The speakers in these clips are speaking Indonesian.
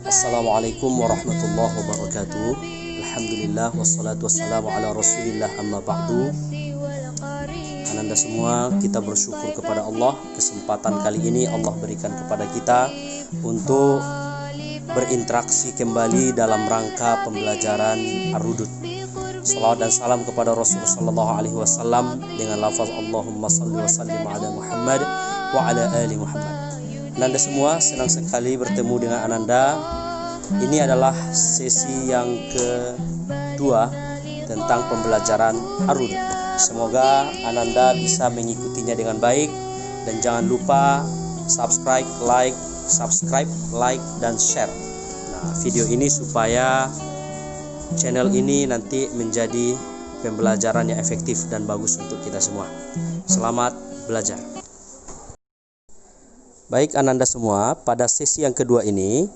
Assalamualaikum warahmatullahi wabarakatuh. Alhamdulillah wassalatu wassalamu ala rasulillah amma ba'du. Ananda semua, kita bersyukur kepada Allah. Kesempatan kali ini Allah berikan kepada kita untuk berinteraksi kembali dalam rangka pembelajaran Ar-Rudud. Salawat dan salam kepada Rasulullah sallallahu alaihi wasallam dengan lafaz Allahumma salli wa sallim ala Muhammad wa ala ali Muhammad. Ananda semua, senang sekali bertemu dengan Ananda. Ini adalah sesi yang kedua tentang pembelajaran Ar-Rudud. Semoga Ananda bisa mengikutinya dengan baik, dan jangan lupa subscribe, like, dan share video ini supaya channel ini nanti menjadi pembelajaran yang efektif dan bagus untuk kita semua. Selamat belajar. Baik Ananda semua, pada sesi yang kedua ini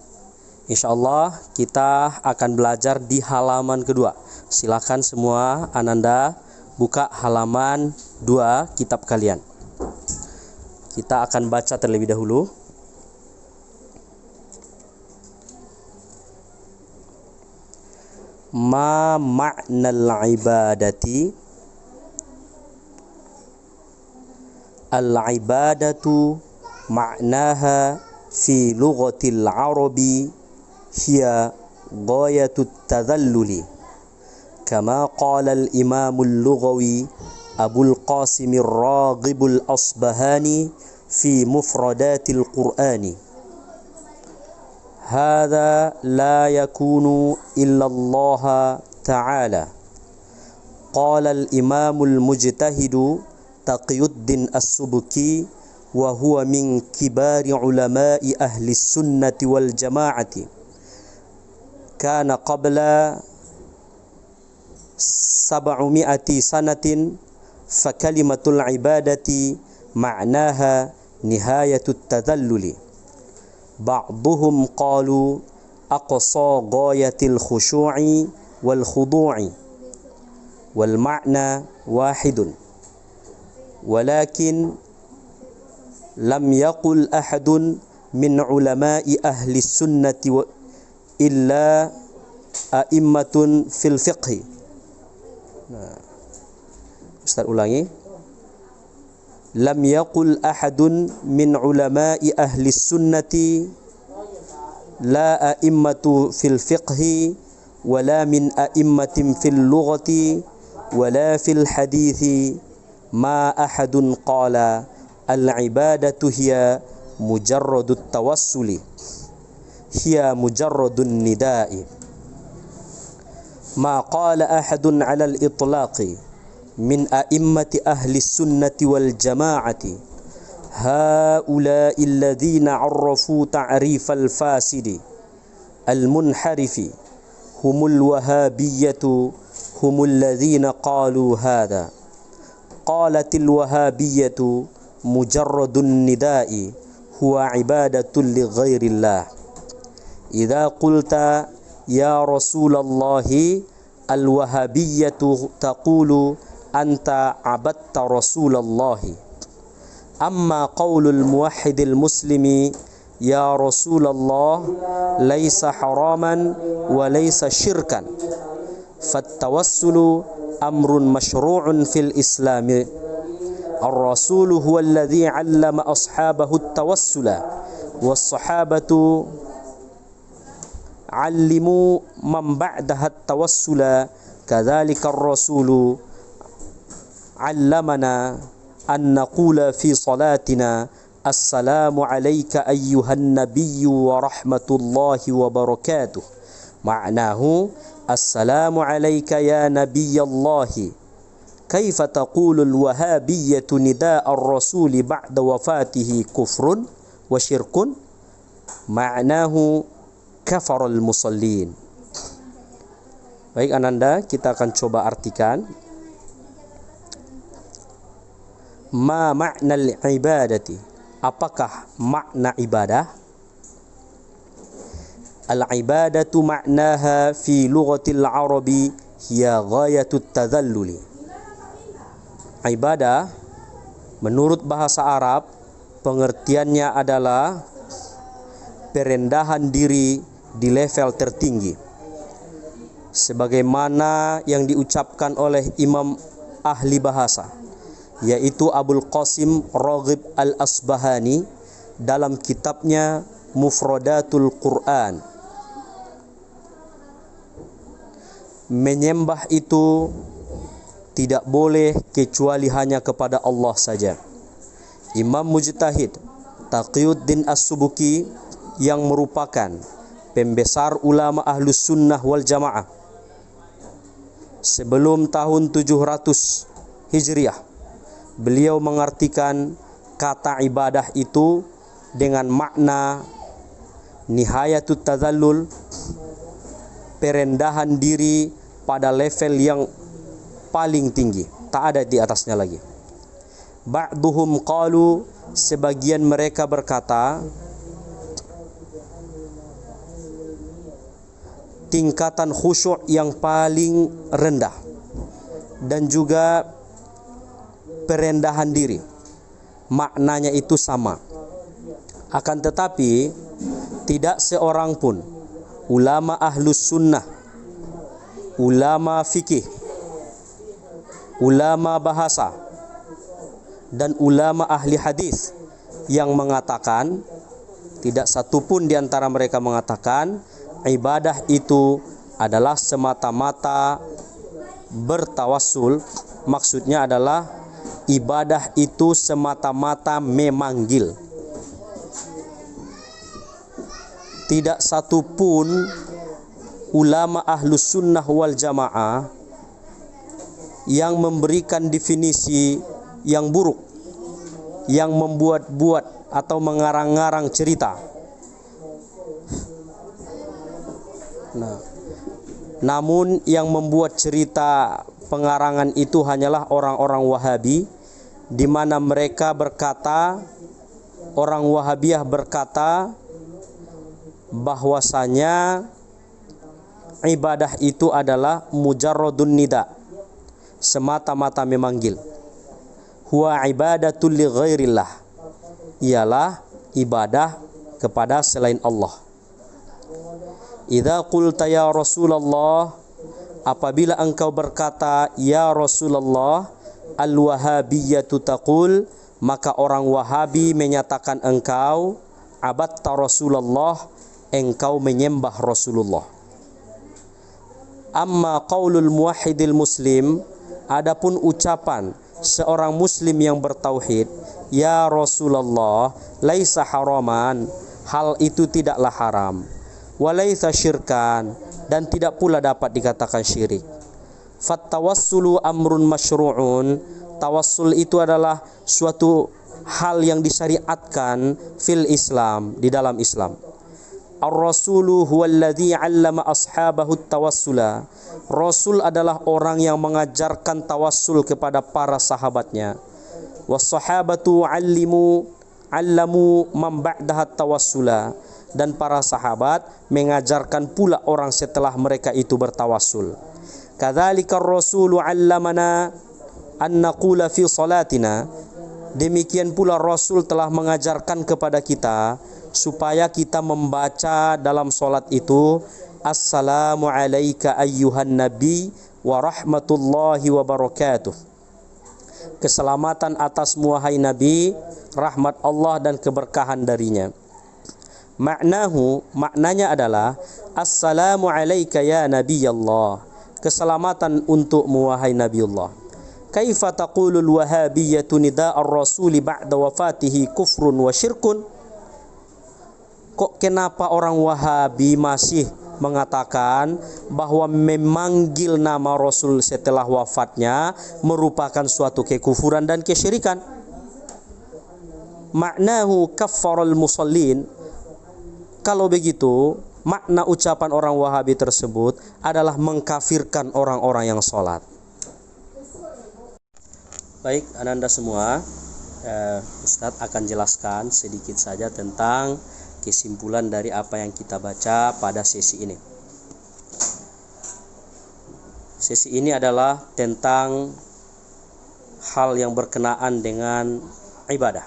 insyaallah kita akan belajar di halaman kedua. Silakan semua Ananda buka halaman 2 kitab kalian. Kita akan baca terlebih dahulu. Ma ma'nal ibadati. Al-ibadatu ma'naha fi lughatil arabi hiya ghayatut tadhalluli kama qala al-imam al-lughawi Abul Qasim ar-Raghib al-Asbahani fi mufradatil Qur'ani. Hadha la yakunu illa Allah ta'ala. Qala al-imam al-mujtahid Taqiyuddin as-Subki wa huwa min kibari ulama'i ahli sunnati wal jama'ati. Kana qabla 700 sanatin fa kalimatul ibadati ma'naha nihayatut tadhalluli. Ba'duhum qalu aqsa ghayatil khushu'i wal khudu'i wal ma'na wahidun. Walakin lam yaqul ahadun min ulama'i ahli sunnati illa a'immatun fil fiqhi. Ustaz ulangi. Lam yaqul ahadun min ulama'i ahli sunnati la a'immatu fil fiqhi wala min a'immatin fil lughati wala fil hadithi ma ahadun qala al-ibadatu hiya mujarradut tawassuli hiya mujarradun nida'i ma qala ahadun 'ala al-itlaqi min a'immati ahli sunnati wal jama'ati haula'i alladhina 'arrafu ta'rif al-fasidi al-munharifi humul wahabiyyatu humul ladhina qalu hadha. Qalatil wahabiyyatu mujarradun nida'i huwa ibadatun li ghairillah. Idza qulta ya Rasulallahi al-wahabiyyatu taqulu anta abadta Rasulallahi. Amma qawlul muwahhidil muslimi ya Rasulullah laysa haraman wa laysa syirkan. Fattawassulu amrun masyru'un fil islami. Ar-rasulu huwa alladhi 'allama ashabahu at-tawassula was-sahabatu 'allimu man ba'daha at-tawassula kadzalika ar-rasulu 'allamana an naqula fi salatina assalamu 'alaika ayyuhan nabiyyu wa rahmatullahi wa barakatuh. Ma'nahu assalamu 'alaika ya nabiyallahi. Kaifa taqulul wahabiyyatu nida'ar rasuli ba'da wafatihi kufrun wa syirkun. Ma'nahu kafaral musallin. Baik Ananda, kita akan coba artikan. Ma ma'nal ibadati. Apakah makna ibadah? Al-ibadatu ma'naha fi lughatil arabi hiya ghayatut tadhalluli. Ibadah menurut bahasa Arab pengertiannya adalah perendahan diri di level tertinggi, sebagaimana yang diucapkan oleh imam ahli bahasa, yaitu Abul Qasim Raghib Al-Asbahani dalam kitabnya Mufradatul Quran. Menyembah itu tidak boleh kecuali hanya kepada Allah saja. Imam Mujtahid Taqiyuddin As-Subuki yang merupakan pembesar ulama Ahlus Sunnah wal Jamaah sebelum tahun 700 Hijriah, beliau mengartikan kata ibadah itu dengan makna nihayatut tadzallul, perendahan diri pada level yang paling tinggi, tak ada di atasnya lagi. Ba'duhum qalu, sebagian mereka berkata, tingkatan khusyuk yang paling rendah dan juga perendahan diri, maknanya itu sama. Akan tetapi tidak seorang pun ulama Ahlus Sunnah, ulama fikih, ulama bahasa, dan ulama ahli hadis yang mengatakan, tidak satupun di antara mereka mengatakan ibadah itu adalah semata-mata bertawassul. Maksudnya adalah ibadah itu semata-mata memanggil. Tidak satupun ulama Ahlus Sunnah wal Jamaah yang memberikan definisi yang buruk, yang membuat-buat atau mengarang-ngarang cerita. Namun yang membuat cerita pengarangan itu hanyalah orang-orang Wahabi, di mana mereka berkata, orang Wahabiyah berkata bahwasanya ibadah itu adalah mujarradun nida, semata-mata memanggil. Huwa ibadatul li ghairillah, ialah ibadah kepada selain Allah. Idza qulta ya Rasulullah, apabila engkau berkata ya Rasulullah, al-wahabiyyatu taqul, maka orang Wahabi menyatakan engkau abadta Rasulullah, engkau menyembah Rasulullah. Amma qaulul muwahhidil muslim, adapun ucapan seorang muslim yang bertauhid, ya Rasulullah, laisa haraman, hal itu tidaklah haram, walaisa syirkan, dan tidak pula dapat dikatakan syirik. Fattawassulu amrun masyru'un, tawassul itu adalah suatu hal yang disyariatkan fil Islam, di dalam Islam. Ar-rasulu huwallazi 'allama ashabahu tawassula, Rasul adalah orang yang mengajarkan tawassul kepada para sahabatnya. Was-sahabatu 'allamu man ba'daha tawassula, dan para sahabat mengajarkan pula orang setelah mereka itu bertawassul. Kadzalika ar-rasulu 'allamana an naqula fi salatina, demikian pula Rasul telah mengajarkan kepada kita supaya kita membaca dalam salat itu assalamu alayka ayyuhan nabi wa rahmatullahi wa barakatuh, keselamatan atasmu wahai nabi, rahmat Allah dan keberkahan darinya. Maknanya adalah assalamu alayka ya nabiyallah, keselamatan untukmu wahai nabiullah. Kaifa taqulul wahabiyyatu nida'ar rasuli ba'da wafatihi kufrun wa syirkun, kok kenapa orang Wahabi masih mengatakan bahwa memanggil nama Rasul setelah wafatnya merupakan suatu kekufuran dan kesyirikan? Maknahu kaffaral musallin, kalau begitu makna ucapan orang Wahabi tersebut adalah mengkafirkan orang-orang yang sholat. Baik, Ananda semua, Ustadz akan jelaskan sedikit saja tentang kesimpulan dari apa yang kita baca pada sesi ini. Sesi ini adalah tentang hal yang berkenaan dengan ibadah.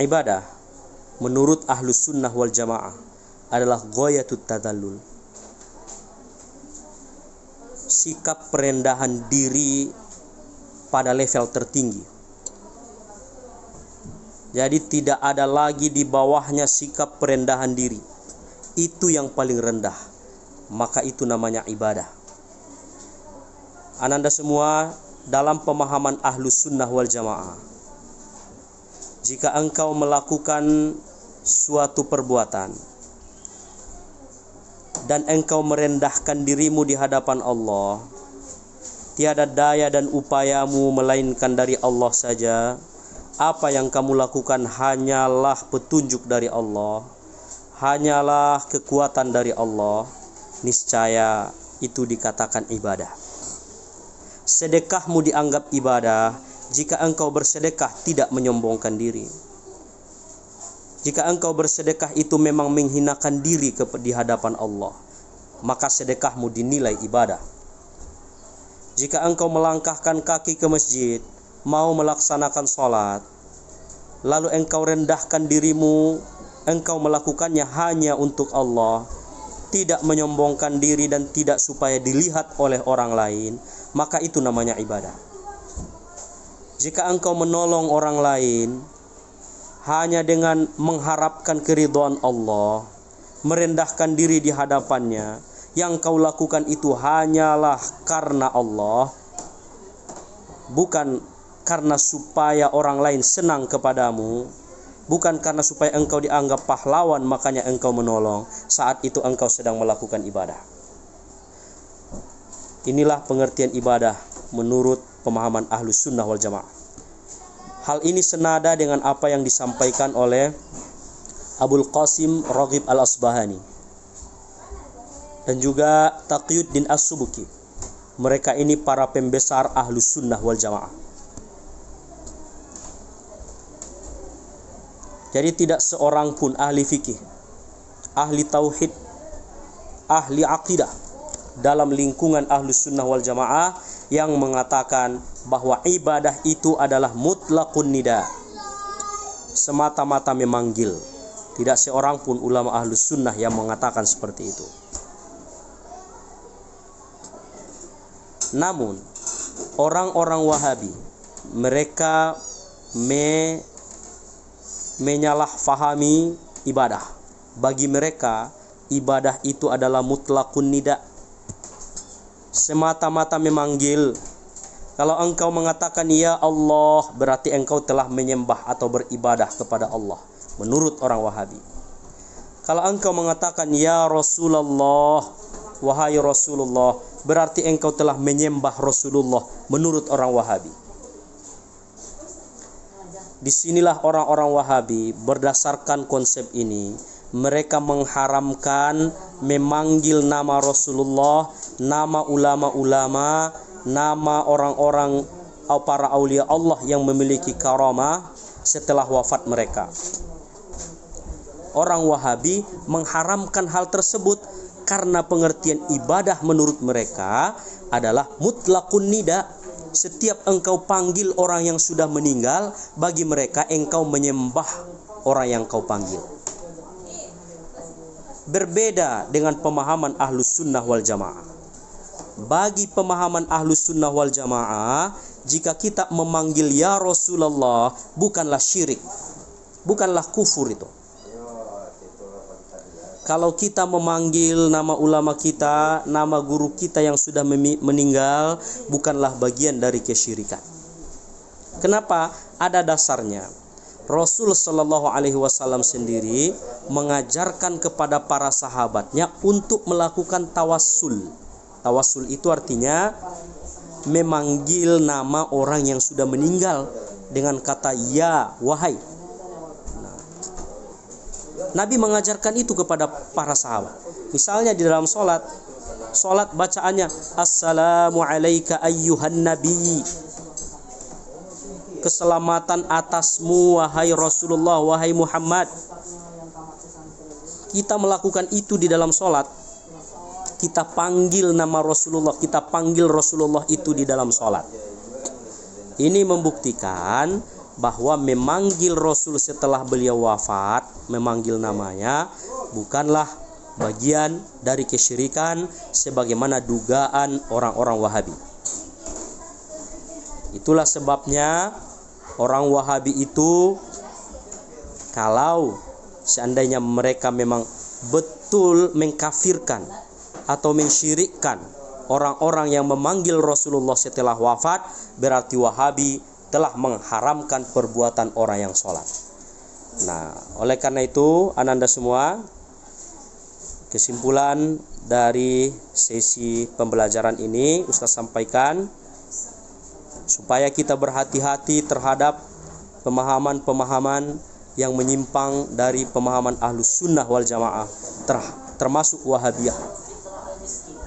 Ibadah menurut Ahlus Sunnah wal Jamaah adalah ghayatut tadallul. Sikap perendahan diri pada level tertinggi. Jadi tidak ada lagi di bawahnya sikap perendahan diri. Itu yang paling rendah. Maka itu namanya ibadah. Ananda semua, dalam pemahaman Ahlus Sunnah wal Jamaah, jika engkau melakukan suatu perbuatan dan engkau merendahkan dirimu di hadapan Allah, tiada daya dan upayamu melainkan dari Allah saja. Apa yang kamu lakukan hanyalah petunjuk dari Allah, hanyalah kekuatan dari Allah. Niscaya itu dikatakan ibadah. Sedekahmu dianggap ibadah jika engkau bersedekah tidak menyombongkan diri. Jika engkau bersedekah itu memang menghinakan diri di hadapan Allah, maka sedekahmu dinilai ibadah. Jika engkau melangkahkan kaki ke masjid, mau melaksanakan sholat, lalu engkau rendahkan dirimu, engkau melakukannya hanya untuk Allah, tidak menyombongkan diri dan tidak supaya dilihat oleh orang lain, maka itu namanya ibadah. Jika engkau menolong orang lain hanya dengan mengharapkan keridhaan Allah, merendahkan diri di hadapannya, yang kau lakukan itu hanyalah karena Allah, bukan karena supaya orang lain senang kepadamu, bukan karena supaya engkau dianggap pahlawan makanya engkau menolong, saat itu engkau sedang melakukan ibadah. Inilah pengertian ibadah menurut pemahaman Ahlus Sunnah wal Jamaah. Hal ini senada dengan apa yang disampaikan oleh Abul Qasim Raghib al-Asbahani dan juga Taqiyuddin as-Subki. Mereka ini para pembesar Ahlus Sunnah wal Jamaah. Jadi tidak seorang pun ahli fikih, ahli tauhid, ahli akidah dalam lingkungan Ahlus Sunnah wal Jamaah yang mengatakan bahwa ibadah itu adalah mutlaqun nida, semata-mata memanggil. Tidak seorang pun ulama Ahlus Sunnah yang mengatakan seperti itu. Namun orang-orang Wahabi mereka menyalahfahami ibadah. Bagi mereka ibadah itu adalah mutlaqun nida, semata-mata memanggil. Kalau engkau mengatakan ya Allah, berarti engkau telah menyembah atau beribadah kepada Allah menurut orang Wahabi. Kalau engkau mengatakan ya Rasulullah, wahai Rasulullah, berarti engkau telah menyembah Rasulullah menurut orang Wahabi. Disinilah orang-orang Wahabi berdasarkan konsep ini, mereka mengharamkan memanggil nama Rasulullah, nama ulama-ulama, nama orang-orang atau para aulia Allah yang memiliki karamah setelah wafat mereka. Orang Wahabi mengharamkan hal tersebut karena pengertian ibadah menurut mereka adalah mutlaqun nida. Setiap engkau panggil orang yang sudah meninggal, bagi mereka engkau menyembah orang yang kau panggil. Berbeda dengan pemahaman Ahlus Sunnah wal Jamaah. Bagi pemahaman Ahlus Sunnah wal Jamaah, jika kita memanggil ya Rasulullah bukanlah syirik, bukanlah kufur itu. Kalau kita memanggil nama ulama kita, nama guru kita yang sudah meninggal, bukanlah bagian dari kesyirikan. Kenapa? Ada dasarnya. Rasul Shallallahu Alaihi Wasallam sendiri mengajarkan kepada para sahabatnya untuk melakukan tawassul. Tawassul itu artinya memanggil nama orang yang sudah meninggal dengan kata ya, wahai. Nabi mengajarkan itu kepada para sahabat. Misalnya di dalam sholat bacaannya Assalamu alayka ayyuhan nabi, keselamatan atasmu wahai Rasulullah, wahai Muhammad. Kita melakukan itu di dalam sholat. Kita panggil nama Rasulullah, kita panggil Rasulullah itu di dalam sholat. Ini membuktikan bahwa memanggil Rasul setelah beliau wafat, memanggil namanya, bukanlah bagian dari kesyirikan sebagaimana dugaan orang-orang Wahabi. Itulah sebabnya orang Wahabi itu, kalau seandainya mereka memang betul mengkafirkan atau mensyirikkan orang-orang yang memanggil Rasulullah setelah wafat, berarti Wahabi telah mengharamkan perbuatan orang yang sholat. Nah, oleh karena itu, ananda semua, kesimpulan dari sesi pembelajaran ini Ustaz sampaikan, supaya kita berhati-hati terhadap pemahaman-pemahaman yang menyimpang dari pemahaman Ahlus Sunnah wal Jamaah, termasuk Wahabiyah.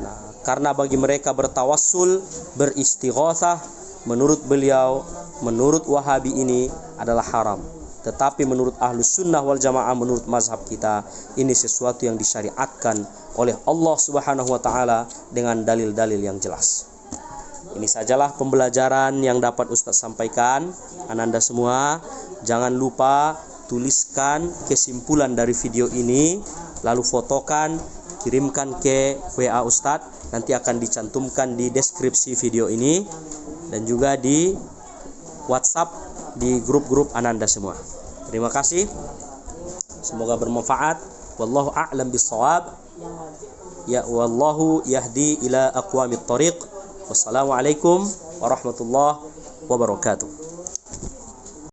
Nah, karena bagi mereka bertawassul, beristighatsah, menurut beliau, menurut Wahabi ini adalah haram. Tetapi menurut Ahlus Sunnah wal Jamaah, menurut mazhab kita, ini sesuatu yang disyariatkan oleh Allah Subhanahu wa taala dengan dalil-dalil yang jelas. Ini sajalah pembelajaran yang dapat Ustaz sampaikan. Ananda semua, jangan lupa tuliskan kesimpulan dari video ini, lalu fotokan, kirimkan ke WA Ustaz. Nanti akan dicantumkan di deskripsi video ini dan juga di WhatsApp di grup-grup Ananda semua. Terima kasih. Semoga bermanfaat. Wallahu a'lam bissawab. Ya wallahu yahdi ila aqwamit thariq. Wassalamualaikum warahmatullahi wabarakatuh.